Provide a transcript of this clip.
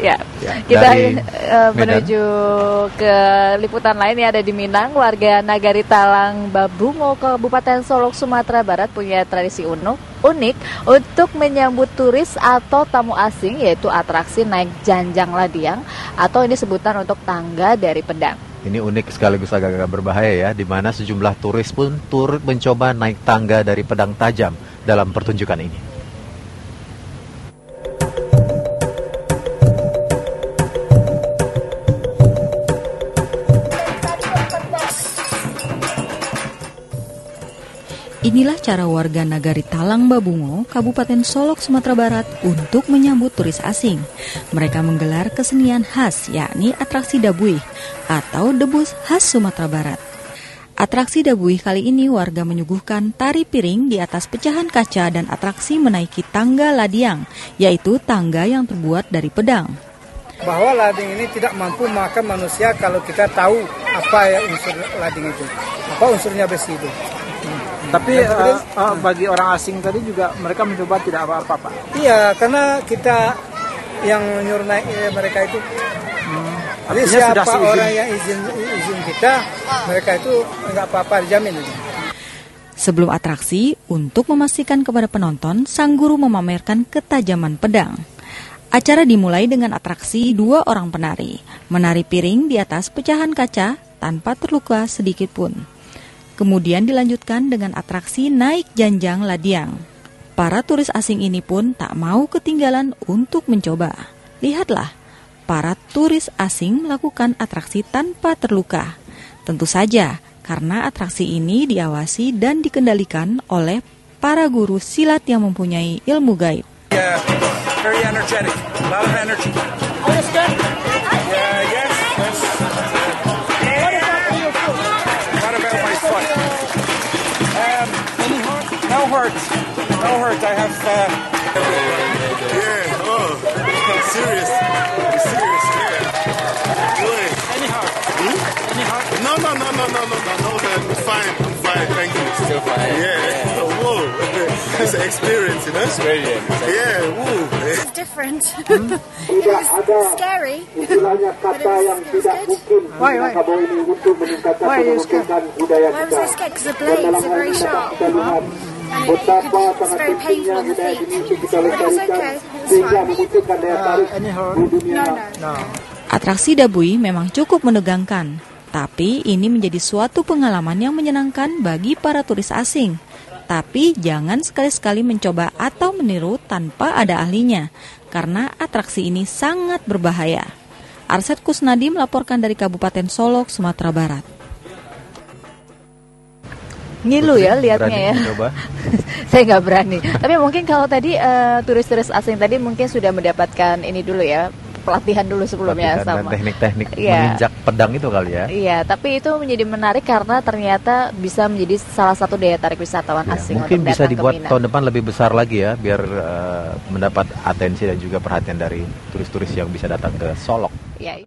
Ya, Ya, kita dari menuju ke liputan lain yang ada di Minang. Warga Nagari Talang Babungo, Kabupaten Solok, Sumatera Barat punya tradisi unik untuk menyambut turis atau tamu asing, yaitu atraksi naik janjang ladiang atau ini sebutan untuk tangga dari pedang. Ini unik sekaligus agak-agak berbahaya ya, di mana sejumlah turis pun turut mencoba naik tangga dari pedang tajam dalam pertunjukan ini. Inilah cara warga Nagari Talang Babungo, Kabupaten Solok, Sumatera Barat untuk menyambut turis asing. Mereka menggelar kesenian khas, yakni atraksi dabuih atau debus khas Sumatera Barat. Atraksi dabuih kali ini warga menyuguhkan tari piring di atas pecahan kaca dan atraksi menaiki tangga ladiang, yaitu tangga yang terbuat dari pedang. Bahwa lading ini tidak mampu makan manusia kalau kita tahu apa ya unsur lading itu, apa unsurnya besi itu. Tapi bagi orang asing tadi juga mereka mencoba tidak apa-apa, Pak. Iya, karena kita yang nyuruh naik mereka itu. Jadi siapa orang yang izin kita, mereka itu nggak apa-apa, dijamin. Sebelum atraksi, untuk memastikan kepada penonton, sang guru memamerkan ketajaman pedang. Acara dimulai dengan atraksi dua orang penari, menari piring di atas pecahan kaca tanpa terluka sedikit pun. Kemudian dilanjutkan dengan atraksi naik janjang ladiang. Para turis asing ini pun tak mau ketinggalan untuk mencoba. Lihatlah, para turis asing melakukan atraksi tanpa terluka. Tentu saja, karena atraksi ini diawasi dan dikendalikan oleh para guru silat yang mempunyai ilmu gaib. Yeah, very energetic, a lot of energy. No hurt. I have. Yeah. Oh, serious. Yeah. Boy. Any heart? Any heart? No. I'm fine. Thank you. Still fine. Yeah. Whoa. It's an experience, you know. It's very Yeah. Whoa. It's different. It was scary. But it was good. Why? Why are you scared? Why was I scared? Because the blades are very sharp. And it's very painful on the feet. But it was okay. It was fine. Any hurt? No. Atraksi dabuih memang cukup menegangkan, tapi ini menjadi suatu pengalaman yang menyenangkan bagi para turis asing. Tapi jangan sekali-sekali mencoba atau meniru tanpa ada ahlinya, karena atraksi ini sangat berbahaya. Arsyad Kusnadi melaporkan dari Kabupaten Solok, Sumatera Barat. Ngilu ya lihatnya ya. Saya nggak berani. Tapi mungkin kalau tadi turis-turis asing tadi mungkin sudah mendapatkan ini dulu ya, pelatihan dulu sebelumnya sama teknik-teknik menginjak pedang itu kali ya. Iya, tapi itu menjadi menarik karena ternyata bisa menjadi salah satu daya tarik wisatawan asing. Mungkin untuk bisa dibuat tahun depan lebih besar lagi ya, biar mendapat atensi dan juga perhatian dari turis-turis yang bisa datang ke Solok. Ya.